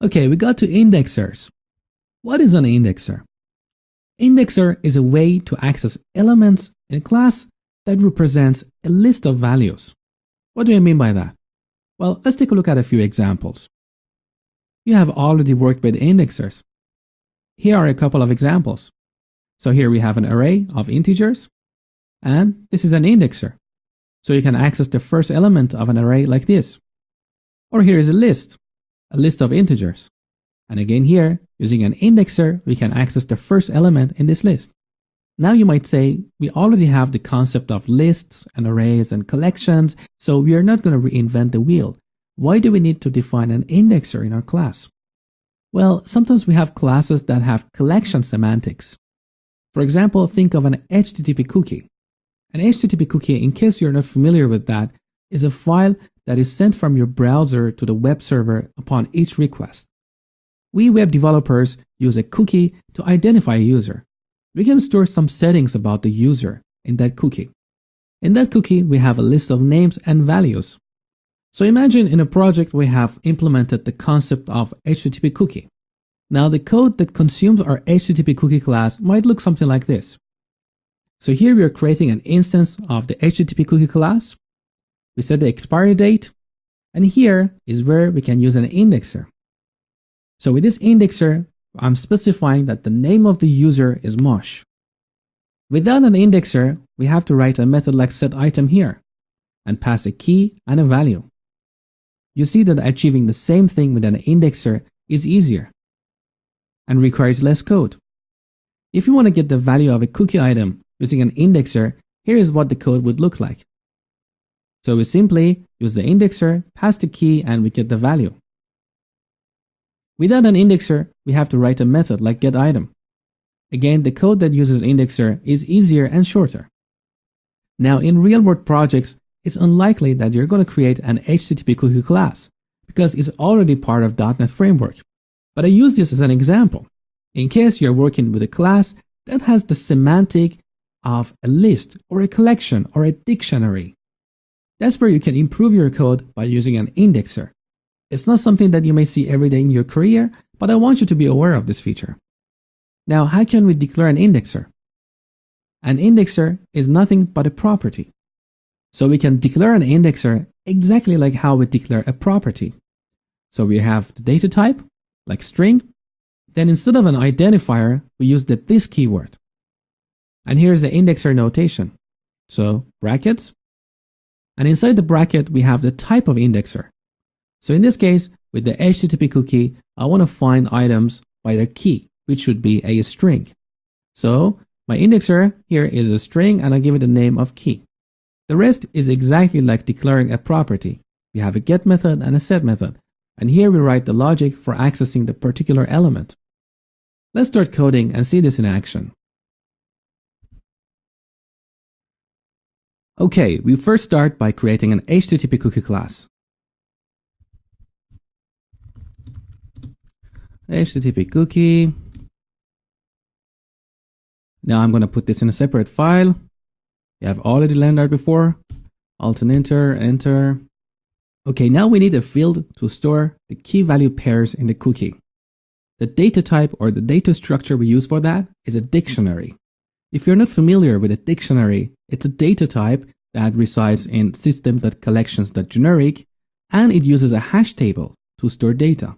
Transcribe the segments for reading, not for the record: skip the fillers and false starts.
Okay, we got to indexers. What is an indexer? Indexer is a way to access elements in a class that represents a list of values. What do I mean by that? Well, let's take a look at a few examples. You have already worked with indexers. Here are a couple of examples. So here we have an array of integers, and this is an indexer. So you can access the first element of an array like this. Or here is a list of integers. And again here, using an indexer, we can access the first element in this list. Now you might say, we already have the concept of lists and arrays and collections, so we are not going to reinvent the wheel. Why do we need to define an indexer in our class? Well, sometimes we have classes that have collection semantics. For example, think of an HTTP cookie. An HTTP cookie, in case you're not familiar with that, is a file that is sent from your browser to the web server upon each request. We web developers use a cookie to identify a user. We can store some settings about the user in that cookie. In that cookie, we have a list of names and values. So imagine in a project we have implemented the concept of HTTP cookie. Now the code that consumes our HTTP cookie class might look something like this. So here we are creating an instance of the HTTP cookie class. We set the expiry date, and here is where we can use an indexer. So with this indexer, I'm specifying that the name of the user is Mosh. Without an indexer, we have to write a method like setItem here and pass a key and a value. You see that achieving the same thing with an indexer is easier and requires less code. If you want to get the value of a cookie item using an indexer, here is what the code would look like. So we simply use the indexer, pass the key, and we get the value. Without an indexer, we have to write a method like getItem. Again, the code that uses indexer is easier and shorter. Now, in real-world projects, it's unlikely that you're going to create an HTTP cookie class because it's already part of .NET Framework. But I use this as an example in case you're working with a class that has the semantic of a list or a collection or a dictionary. That's where you can improve your code by using an indexer. It's not something that you may see every day in your career, but I want you to be aware of this feature. Now, how can we declare an indexer? An indexer is nothing but a property. So we can declare an indexer exactly like how we declare a property. So we have the data type, like string. Then instead of an identifier, we use the this keyword. And here's the indexer notation. So brackets. And inside the bracket, we have the type of indexer. So in this case, with the HTTP cookie, I want to find items by their key, which should be a string. So my indexer here is a string, and I give it the name of key. The rest is exactly like declaring a property. We have a get method and a set method. And here we write the logic for accessing the particular element. Let's start coding and see this in action. Okay, we first start by creating an HTTP cookie class. HTTP cookie. Now I'm going to put this in a separate file. You have already learned that before. Alt and enter, enter. Okay, now we need a field to store the key value pairs in the cookie. The data type or the data structure we use for that is a dictionary. If you're not familiar with a dictionary, it's a data type that resides in system.collections.generic, and it uses a hash table to store data.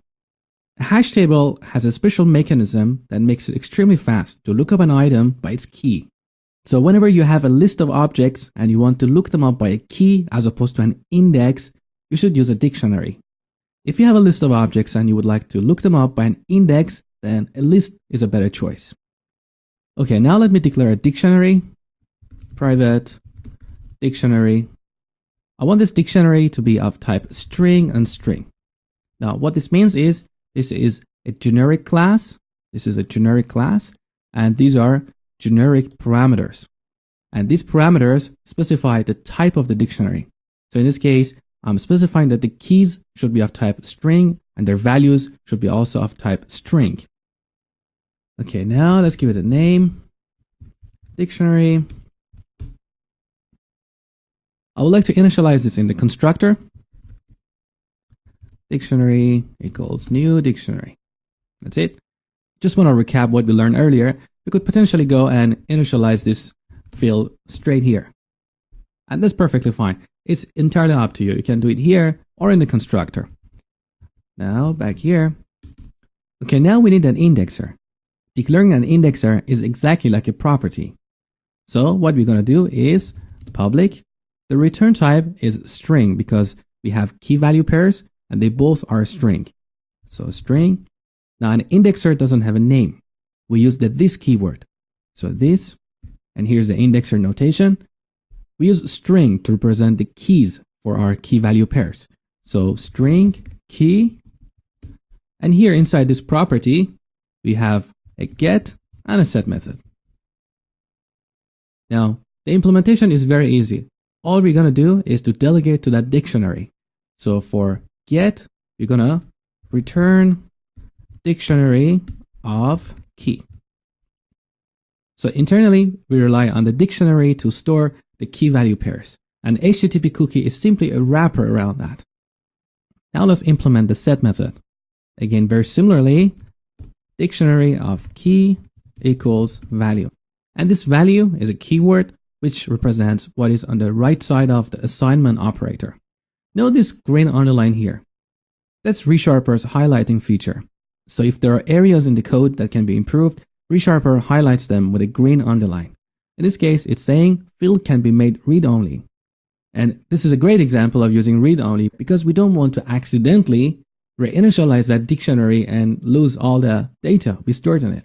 A hash table has a special mechanism that makes it extremely fast to look up an item by its key. So whenever you have a list of objects and you want to look them up by a key as opposed to an index, you should use a dictionary. If you have a list of objects and you would like to look them up by an index, then a list is a better choice. Okay, now let me declare a dictionary, private dictionary. I want this dictionary to be of type string and string. Now what this means is, this is a generic class. This is a generic class, and these are generic parameters. And these parameters specify the type of the dictionary. So in this case, I'm specifying that the keys should be of type string and their values should be also of type string. Okay, now let's give it a name. Dictionary. I would like to initialize this in the constructor. dictionary equals new dictionary. That's it. Just want to recap what we learned earlier. We could potentially go and initialize this field straight here. And that's perfectly fine. It's entirely up to you. You can do it here or in the constructor. Now back here. Okay, now we need an indexer. Declaring an indexer is exactly like a property. So what we're going to do is public. The return type is string because we have key value pairs and they both are string. So string. Now an indexer doesn't have a name. We use the this keyword. So this, and here's the indexer notation. We use string to represent the keys for our key value pairs. So string key, and here inside this property, we have a get and a set method. Now, the implementation is very easy. All we're going to do is to delegate to that dictionary. So for get, we're going to return dictionary of key. So internally, we rely on the dictionary to store the key value pairs. And HTTP cookie is simply a wrapper around that. Now let's implement the set method. Again, very similarly, dictionary of key equals value. And this value is a keyword which represents what is on the right side of the assignment operator. Note this green underline here. That's ReSharper's highlighting feature. So if there are areas in the code that can be improved, ReSharper highlights them with a green underline. In this case, it's saying field can be made read-only. And this is a great example of using read-only because we don't want to accidentally reinitialize that dictionary and lose all the data we stored in it.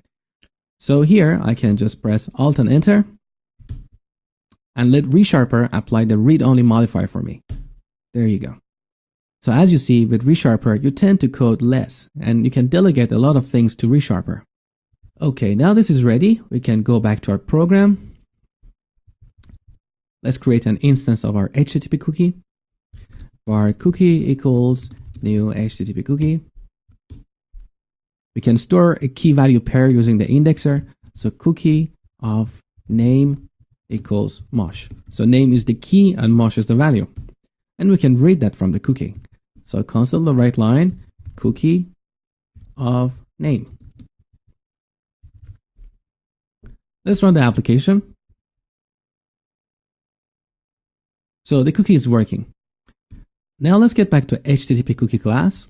So here I can just press Alt and Enter and let ReSharper apply the read-only modifier for me. There you go. So as you see with ReSharper, you tend to code less and you can delegate a lot of things to ReSharper. Okay, now this is ready. We can go back to our program. Let's create an instance of our HTTP cookie. Var cookie equals new HTTP cookie. We can store a key value pair using the indexer. So cookie of name equals mosh. So name is the key and mosh is the value. And we can read that from the cookie. So console.writeLine cookie of name. Let's run the application. So the cookie is working. Now let's get back to HTTP cookie class.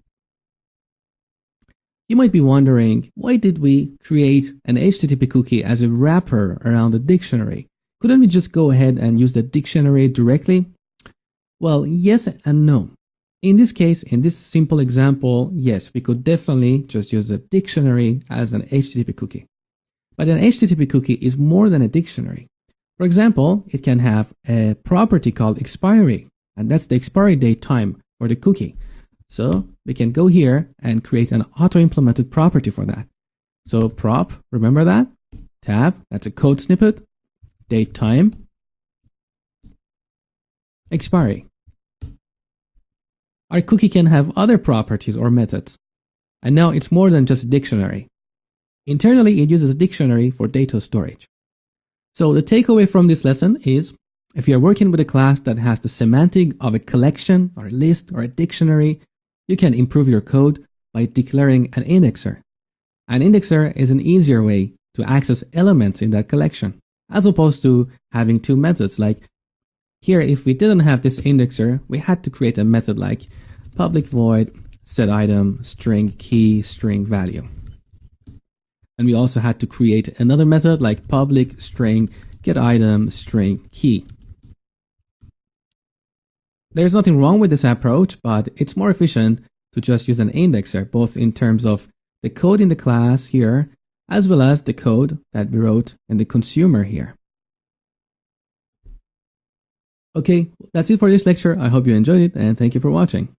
You might be wondering, why did we create an HTTP cookie as a wrapper around the dictionary? Couldn't we just go ahead and use the dictionary directly? Well, yes and no. In this case, in this simple example, yes, we could definitely just use a dictionary as an HTTP cookie. But an HTTP cookie is more than a dictionary. For example, it can have a property called expiry, and that's the expiry date time for the cookie. So we can go here and create an auto-implemented property for that. So prop, remember that? Tab, that's a code snippet. Date time. Expiry. Our cookie can have other properties or methods. And now it's more than just a dictionary. Internally, it uses a dictionary for data storage. So the takeaway from this lesson is, if you're working with a class that has the semantic of a collection or a list or a dictionary, you can improve your code by declaring an indexer. An indexer is an easier way to access elements in that collection, as opposed to having two methods. Like here, if we didn't have this indexer, we had to create a method like public void set item string key string value. And we also had to create another method like public string get item string key. There's nothing wrong with this approach, but it's more efficient to just use an indexer, both in terms of the code in the class here, as well as the code that we wrote in the consumer here. Okay, that's it for this lecture. I hope you enjoyed it and thank you for watching.